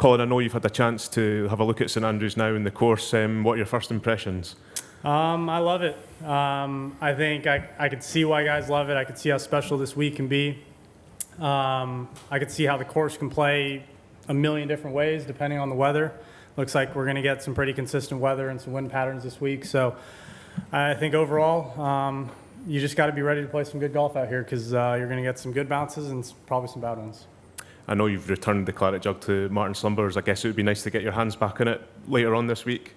Colin, I know you've had a chance to have a look at St Andrews now in the course. What are your first impressions? I love it. I think I could see why guys love it. I could see how special this week can be. I could see how the course can play a million different ways depending on the weather. Looks like we're going to get some pretty consistent weather and some wind patterns this week. So I think overall, you just got to be ready to play some good golf out here because you're going to get some good bounces and probably some bad ones. I know you've returned the Claret Jug to Martin Slumbers. I guess it would be nice to get your hands back on it later on this week.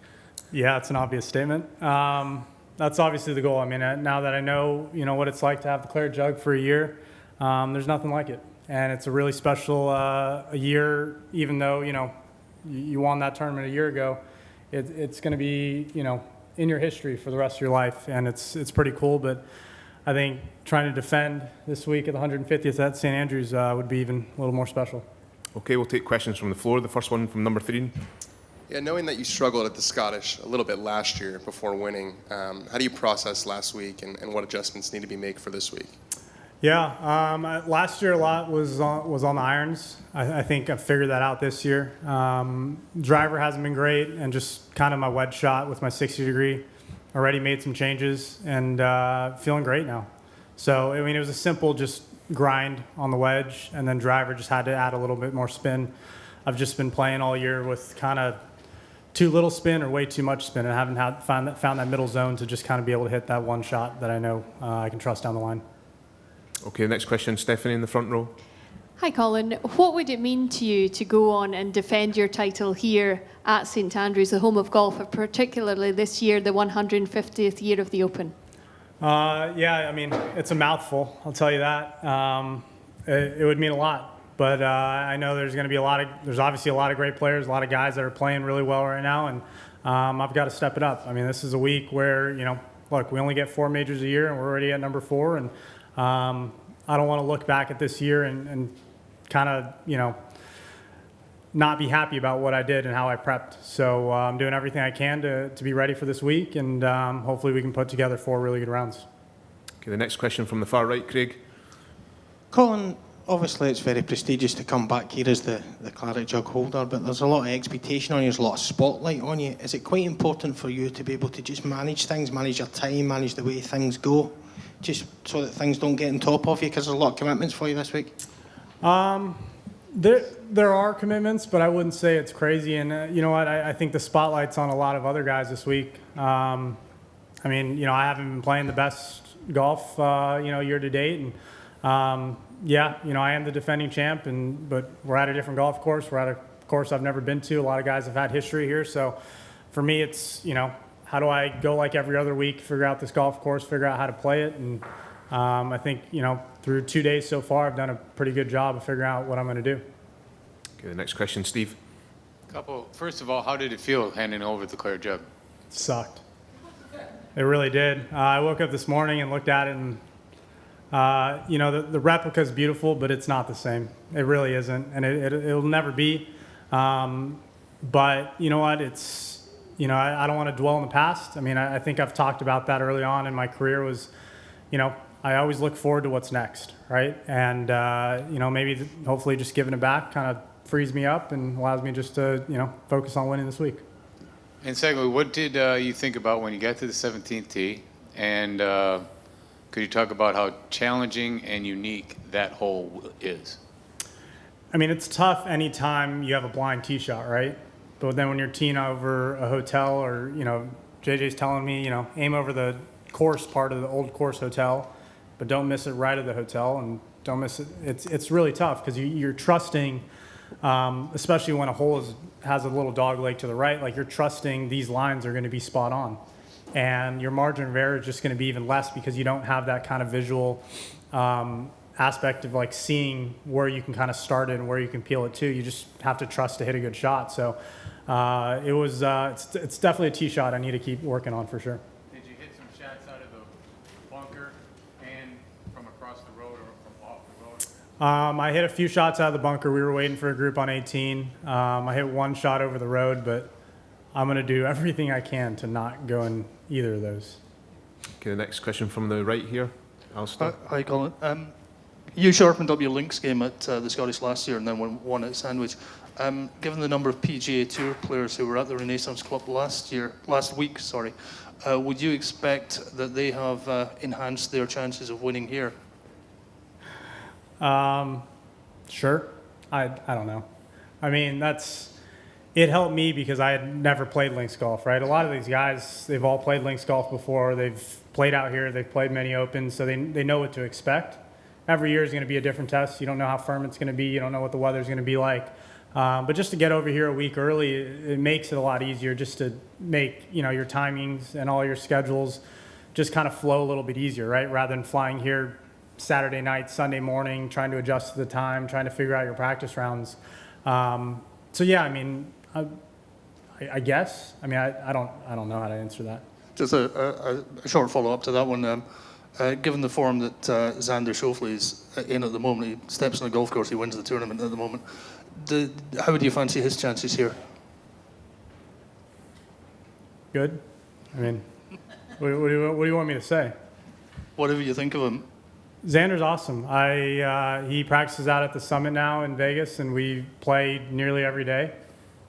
Yeah, it's an obvious statement. That's obviously the goal. I mean, now that I know, what it's like to have the Claret Jug for a year, there's nothing like it. And it's a really special a year, even though, you won that tournament a year ago. It's going to be, in your history for the rest of your life. And it's pretty cool. But I think trying to defend this week at the 150th at St Andrews would be even a little more special. Okay, we'll take questions from the floor. The first one from number 3. Yeah, knowing that you struggled at the Scottish a little bit last year before winning, how do you process last week and what adjustments need to be made for this week? Yeah, last year a lot was on the irons. I think I've figured that out this year. Driver hasn't been great, and just kind of my wedge shot with my 60 degree. Already made some changes and feeling great now. So, I mean, it was a simple just grind on the wedge, and then driver just had to add a little bit more spin. I've just been playing all year with kind of too little spin or way too much spin, and I haven't found that middle zone to just kind of be able to hit that one shot that I know I can trust down the line. Okay, next question, Stephanie in the front row. Hi, Colin. What would it mean to you to go on and defend your title here at St Andrews, the home of golf, particularly this year, the 150th year of the Open? Yeah, I mean, it's a mouthful, I'll tell you that. It would mean a lot, but I know there's going to be there's obviously a lot of great players, a lot of guys that are playing really well right now, and I've got to step it up. I mean, this is a week where, look, we only get 4 majors a year, and we're already at number 4, and I don't want to look back at this year and kind of, not be happy about what I did and how I prepped. So I'm doing everything I can to be ready for this week, and hopefully we can put together 4 really good rounds. Okay, the next question from the far right, Craig. Colin, obviously it's very prestigious to come back here as the Claret Jug holder, but there's a lot of expectation on you, there's a lot of spotlight on you. Is it quite important for you to be able to just manage things, manage your time, manage the way things go, just so that things don't get on top of you, because there's a lot of commitments for you this week? There are commitments, but I wouldn't say it's crazy. And you know what? I think the spotlight's on a lot of other guys this week. I mean, I haven't been playing the best golf, year to date. And yeah, I am the defending champ, but we're at a different golf course. We're at a course I've never been to. A lot of guys have had history here. So for me, it's, how do I go like every other week, figure out this golf course, figure out how to play it. And I think, through 2 days so far, I've done a pretty good job of figuring out what I'm going to do. Okay, the next question, Steve. First of all, how did it feel handing over the Claret Jug? It sucked. It really did. I woke up this morning and looked at it, and the replica is beautiful, but it's not the same. It really isn't, and it'll never be. But you know what? It's I don't want to dwell in the past. I mean, I think I've talked about that early on in my career. Was I always look forward to what's next, right? And maybe hopefully just giving it back kind of frees me up and allows me just to focus on winning this week. And secondly, what did you think about when you got to the 17th tee? And could you talk about how challenging and unique that hole is? I mean, it's tough anytime you have a blind tee shot, right? But then when you're teeing over a hotel, or JJ's telling me, aim over the course part of the old course hotel, but don't miss it right at the hotel, and don't miss it. It's really tough because you're trusting, especially when a hole has a little dog leg to the right, like you're trusting these lines are going to be spot on. And your margin of error is just going to be even less because you don't have that kind of visual aspect of like seeing where you can kind of start it and where you can peel it to. You just have to trust to hit a good shot. So it's definitely a tee shot I need to keep working on for sure. Did you hit some shots out of the bunker and from across the road or from off the road? I hit a few shots out of the bunker. We were waiting for a group on 18. I hit one shot over the road, but I'm going to do everything I can to not go in either of those. Okay, the next question from the right here, Alistair. Hi, Colin. You sharpened up your links game at the Scottish last year and then won at Sandwich. Given the number of PGA Tour players who were at the Renaissance Club last week, would you expect that they have enhanced their chances of winning here? Sure. I don't know. I mean, it helped me because I had never played links golf, right? A lot of these guys, they've all played links golf before. They've played out here. They've played many opens, so they know what to expect. Every year is going to be a different test. You don't know how firm it's going to be. You don't know what the weather's going to be like. But just to get over here a week early, it makes it a lot easier just to make, your timings and all your schedules just kind of flow a little bit easier, right? Rather than flying here Saturday night, Sunday morning, trying to adjust to the time, trying to figure out your practice rounds. So yeah, I mean, I guess. I mean, I don't know how to answer that. Just a short follow-up to that one. Given the form that Xander Schauffele is in at the moment, he steps on the golf course, he wins the tournament at the moment. How do you fancy his chances here? Good. I mean, what do you want me to say? Whatever you think of him. Xander's awesome. He practices out at the Summit now in Vegas, and we play nearly every day.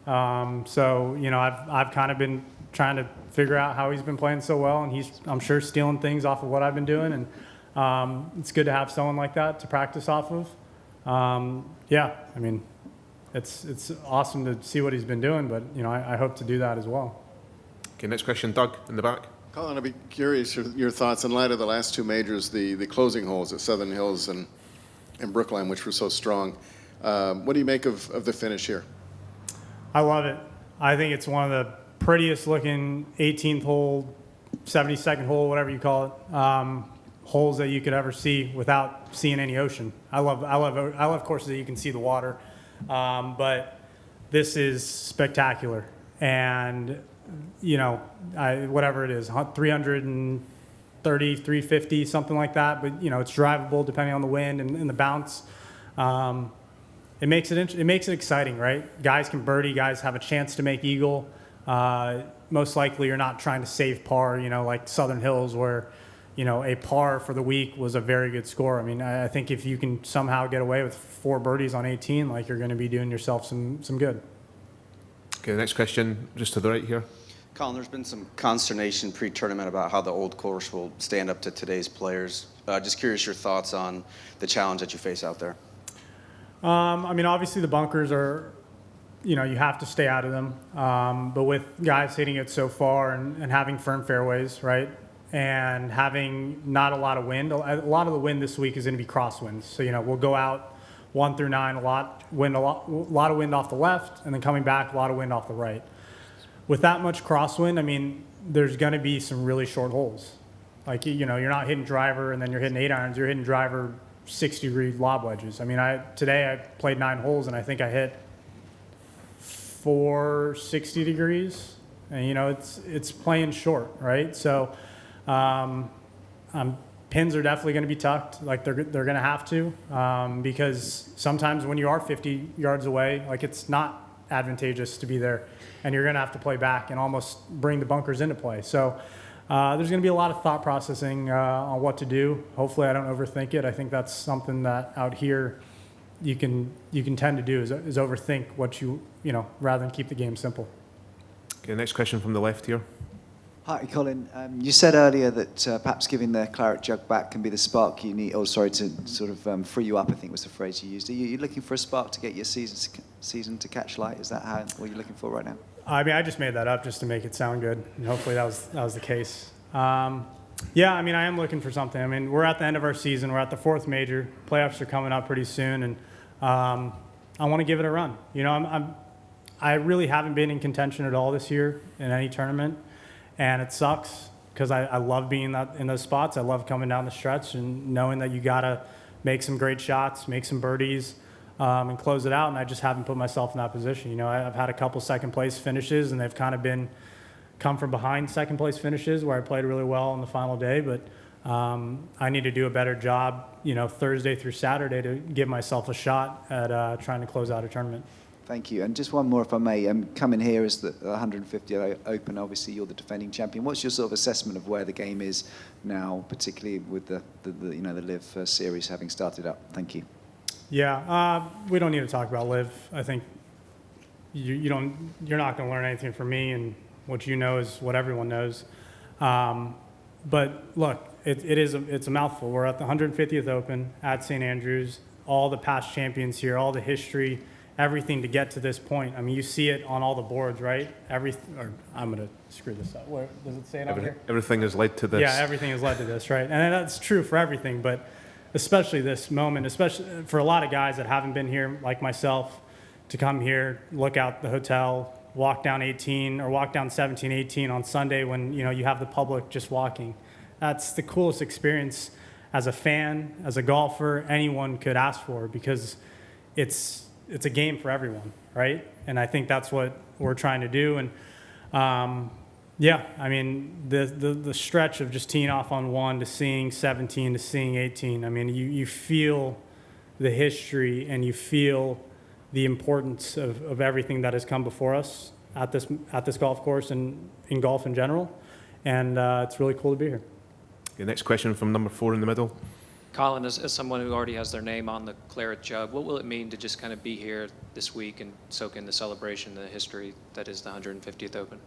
So I've kind of been trying to figure out how he's been playing so well, and I'm sure stealing things off of what I've been doing, and it's good to have someone like that to practice off of. Yeah, I mean, it's awesome to see what he's been doing, but I hope to do that as well. Okay, next question, Doug in the back. Collin, I'd be curious your thoughts in light of the last two majors, the closing holes at Southern Hills and Brookline, which were so strong. What do you make of the finish here? I love it. I think it's one of the prettiest looking 18th hole, 72nd hole, whatever you call it, holes that you could ever see without seeing any ocean. I love courses that you can see the water, but this is spectacular. And whatever it is, 330, 350, something like that. But it's drivable depending on the wind and the bounce. It makes it exciting, right? Guys can birdie. Guys have a chance to make eagle. Most likely, you're not trying to save par. Like Southern Hills, where a par for the week was a very good score. I mean, I think if you can somehow get away with 4 birdies on 18, like you're going to be doing yourself some good. Okay, the next question, just to the right here. Collin, there's been some consternation pre-tournament about how the old course will stand up to today's players. Just curious your thoughts on the challenge that you face out there. I mean, obviously the bunkers are, you have to stay out of them. But with guys hitting it so far and having firm fairways, right, and having not a lot of wind, a lot of the wind this week is going to be crosswinds. So, we'll go out 1 through 9, a lot of wind off the left, and then coming back, a lot of wind off the right. With that much crosswind, I mean, there's going to be some really short holes. Like, you're not hitting driver and then you're hitting 8 irons. You're hitting driver 60-degree lob wedges. I mean, today I played 9 holes and I think I hit 4 60 degrees. And, it's playing short, right? So pins are definitely going to be tucked. Like, they're going to have to because sometimes when you are 50 yards away, like, it's not advantageous to be there, and you're going to have to play back and almost bring the bunkers into play. So there's going to be a lot of thought processing on what to do. Hopefully I don't overthink it. I think that's something that out here you can tend to do is overthink what rather than keep the game simple. Okay, next question from the left here. Hi, Collin. You said earlier that perhaps giving the claret jug back can be the spark you need, to sort of free you up, I think was the phrase you used. Are you looking for a spark to get your season to catch light? Is that what you're looking for right now? I mean, I just made that up just to make it sound good, and hopefully that was the case. Yeah, I mean, I am looking for something. I mean, we're at the end of our season. We're at the 4th major. Playoffs are coming up pretty soon, and I want to give it a run. I really haven't been in contention at all this year in any tournament. And it sucks because I love being in those spots. I love coming down the stretch and knowing that you got to make some great shots, make some birdies, and close it out. And I just haven't put myself in that position. I've had a couple second-place finishes, and they've kind of come from behind second-place finishes where I played really well on the final day. But I need to do a better job, Thursday through Saturday to give myself a shot at trying to close out a tournament. Thank you. And just one more, if I may. Coming here is the 150 Open. Obviously, you're the defending champion. What's your sort of assessment of where the game is now, particularly with the LIV series having started up? Thank you. Yeah, we don't need to talk about LIV. I think you're not going to learn anything from me, and what you know is what everyone knows. But look, it's a mouthful. We're at the 150th Open at St. Andrews, all the past champions here, all the history, everything to get to this point. I mean, you see it on all the boards, right? I'm going to screw this up. Where, does it say it on here? Everything has led to this. Yeah, everything has led to this, right? And that's true for everything, but especially this moment, especially for a lot of guys that haven't been here, like myself, to come here, look out the hotel, walk down 18 or walk down 17, 18 on Sunday when you have the public just walking. That's the coolest experience as a fan, as a golfer, anyone could ask for, because it's a game for everyone, right? And I think that's what we're trying to do. And yeah, I mean, the stretch of just teeing off on 1 to seeing 17 to seeing 18, I mean, you feel the history and you feel the importance of everything that has come before us at this golf course and in golf in general. And it's really cool to be here. Okay, next question from number 4 in the middle. Collin, as someone who already has their name on the Claret Jug, what will it mean to just kind of be here this week and soak in the celebration, the history that is the 150th Open?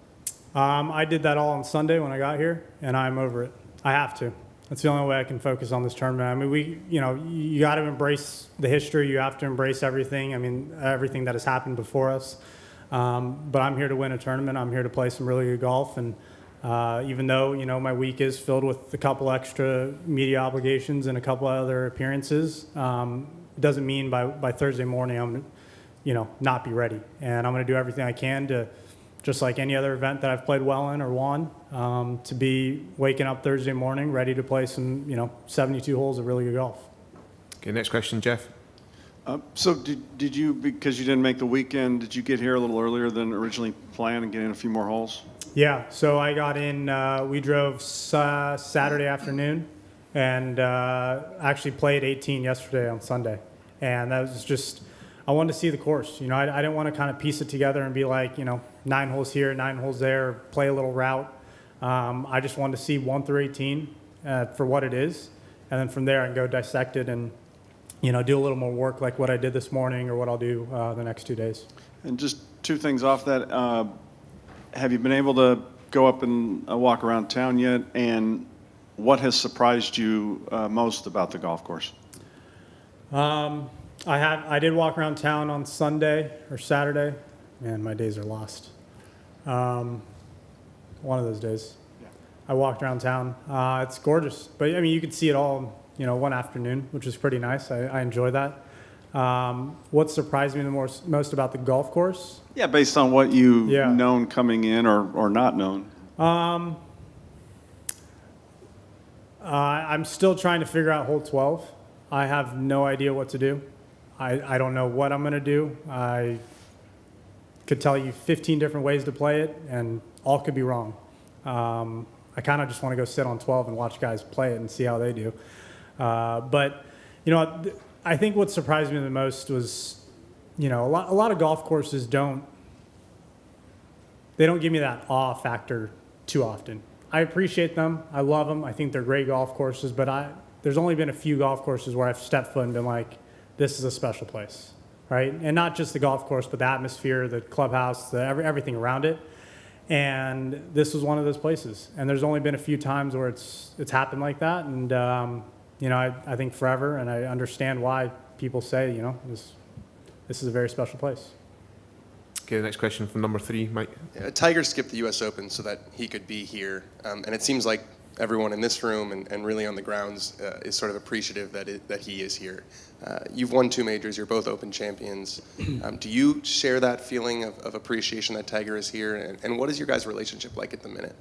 I did that all on Sunday when I got here, and I'm over it. I have to. That's the only way I can focus on this tournament. I mean, you got to embrace the history. You have to embrace everything. I mean, everything that has happened before us. But I'm here to win a tournament. I'm here to play some really good golf. And even though, my week is filled with a couple extra media obligations and a couple other appearances, it doesn't mean by Thursday morning I'm going to, not be ready. And I'm going to do everything I can to, just like any other event that I've played well in or won, to be waking up Thursday morning ready to play some, 72 holes of really good golf. Okay, next question, Jeff. So did you, because you didn't make the weekend, did you get here a little earlier than originally planned and get in a few more holes? Yeah, so I got in, we drove Saturday afternoon and actually played 18 yesterday on Sunday. And that was just, I wanted to see the course. I didn't want to kind of piece it together and be like, 9 holes here, 9 holes there, play a little route. I just wanted to see 1 through 18 for what it is. And then from there I can go dissect it and, do a little more work like what I did this morning or what I'll do the next 2 days. And just 2 things off that. Have you been able to go up and walk around town yet? And what has surprised you most about the golf course? I did walk around town on Sunday or Saturday. Man, my days are lost. One of those days. Yeah. I walked around town. It's gorgeous. But, I mean, you could see it all, one afternoon, which is pretty nice. I enjoy that. What surprised me the most about the golf course? Yeah, based on what you've known coming in or not known. I'm still trying to figure out hole 12. I have no idea what to do. I don't know what I'm going to do. I could tell you 15 different ways to play it, and all could be wrong. I kind of just want to go sit on 12 and watch guys play it and see how they do. But, I think what surprised me the most was, a lot of golf courses don't give me that awe factor too often. I appreciate them. I love them. I think they're great golf courses, but there's only been a few golf courses where I've stepped foot and been like, this is a special place, right? And not just the golf course, but the atmosphere, the clubhouse, everything around it. And this was one of those places. And there's only been a few times where it's happened like that. And, I think forever, and I understand why people say, this is a very special place. Okay, the next question from number 3, Mike. Tiger skipped the U.S. Open so that he could be here. And it seems like everyone in this room and really on the grounds is sort of appreciative that he is here. You've won 2 majors. You're both Open champions. Do you share that feeling of appreciation that Tiger is here? And what is your guys' relationship like at the minute?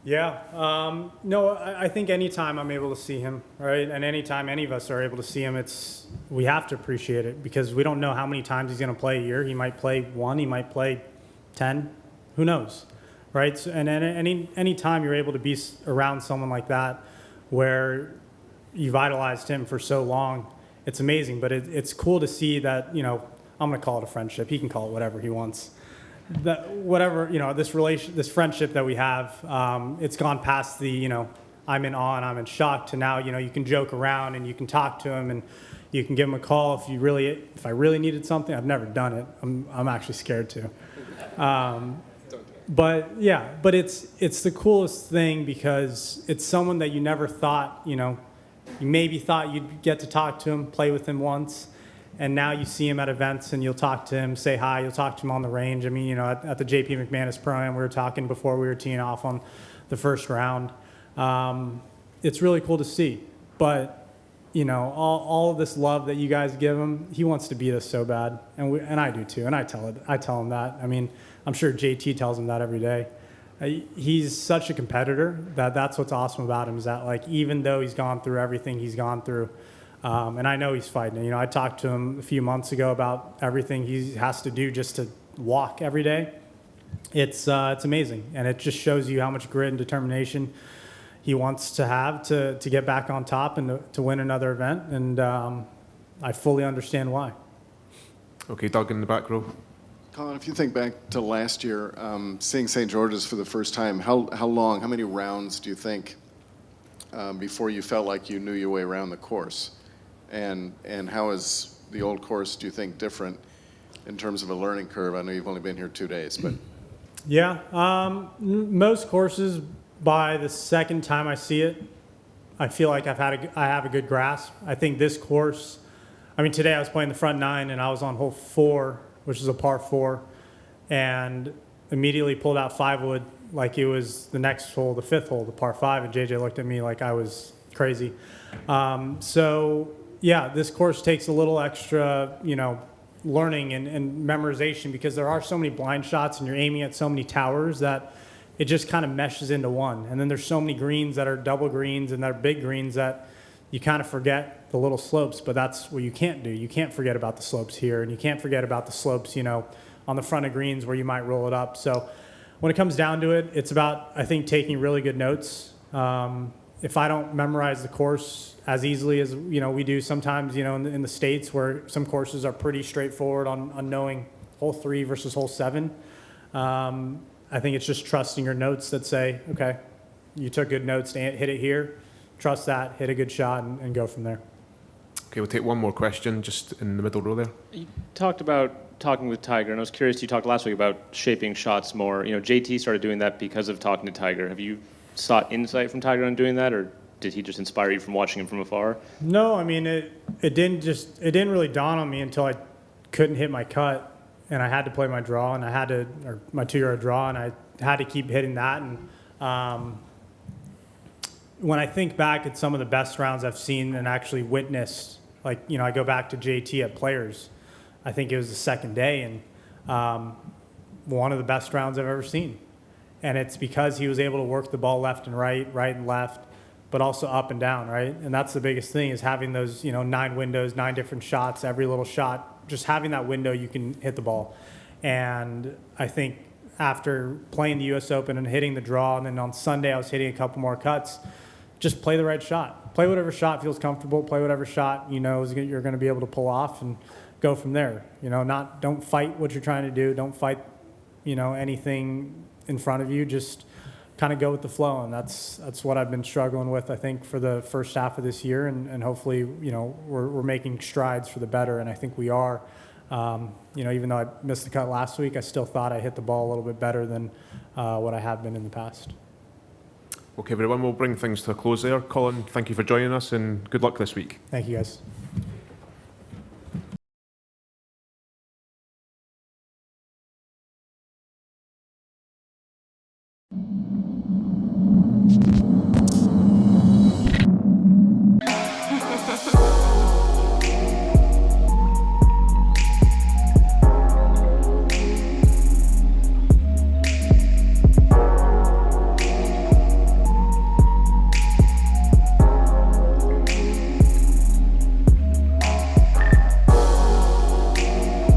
Yeah. No, I think anytime I'm able to see him, right, and anytime any of us are able to see him, we have to appreciate it because we don't know how many times he's going to play a year. He might play 1, he might play 10, who knows, right? So, and any time you're able to be around someone like that where you've idolized him for so long, it's amazing. But it's cool to see that, I'm going to call it a friendship. He can call it whatever he wants. This friendship that we have, it's gone past the, I'm in awe and I'm in shock to now, you can joke around and you can talk to him and, You can give him a call if I really needed something. I've never done it. I'm actually scared to. But it's the coolest thing because it's someone that you never thought, you maybe thought you'd get to talk to him, play with him once, and now you see him at events and you'll talk to him, say hi, you'll talk to him on the range. I mean, at the JP McManus Pro-Am, we were talking before we were teeing off on the first round. It's really cool to see, but all of this love that you guys give him, he wants to beat us so bad, and I do too, and I tell him that. I mean, I'm sure JT tells him that every day. He's such a competitor that's what's awesome about him is that like even though he's gone through everything he's gone through, and I know he's fighting. I talked to him a few months ago about everything he has to do just to walk every day. It's amazing, and it just shows you how much grit and determination he wants to have to get back on top and to win another event, and I fully understand why. Okay, Doug in the back row. Collin, if you think back to last year, seeing St. George's for the first time, how many rounds do you think before you felt like you knew your way around the course? And how is the old course, do you think, different in terms of a learning curve? I know you've only been here 2 days, but... Yeah, most courses, by the second time I see it, I feel like I have a good grasp. I think this course, today I was playing the front 9 and I was on hole 4, which is a par 4, and immediately pulled out 5-wood like it was the next hole, the 5th hole, the par 5, and JJ looked at me like I was crazy. So yeah, this course takes a little extra, learning and memorization because there are so many blind shots and you're aiming at so many towers that it just kind of meshes into one. And then there's so many greens that are double greens and they're big greens that you kind of forget the little slopes, but that's what you can't do. You can't forget about the slopes here, and you can't forget about the slopes, on the front of greens where you might roll it up. So when it comes down to it, it's about, I think, taking really good notes. If I don't memorize the course as easily as, we do sometimes, in the States where some courses are pretty straightforward on knowing hole 3 versus hole 7, I think it's just trusting your notes that say, okay, you took good notes to hit it here, trust that, hit a good shot, and go from there. Okay, we'll take one more question just in the middle row there. You talked about talking with Tiger, and I was curious, you talked last week about shaping shots more. JT started doing that because of talking to Tiger. Have you sought insight from Tiger on doing that, or did he just inspire you from watching him from afar? No, it didn't really dawn on me until I couldn't hit my cut, and I had to play my draw, and or my 2-yard draw, and I had to keep hitting that. And when I think back at some of the best rounds I've seen and actually witnessed, I go back to JT at Players. I think it was the second day, and one of the best rounds I've ever seen. And it's because he was able to work the ball left and right and left, but also up and down, right? And that's the biggest thing is having those, 9 windows, 9 different shots, every little shot, just having that window you can hit the ball. And I think after playing the US Open and hitting the draw, and then on Sunday I was hitting a couple more cuts, just play the right shot. Play whatever shot feels comfortable, play whatever shot you're going to be able to pull off and go from there. Don't fight what you're trying to do, don't fight, anything in front of you, just kind of go with the flow, and that's what I've been struggling with, I think, for the first half of this year, and hopefully, we're making strides for the better, and I think we are. Even though I missed the cut last week, I still thought I hit the ball a little bit better than what I have been in the past. Okay, everyone, we'll bring things to a close there. Collin, thank you for joining us, and good luck this week. Thank you, guys.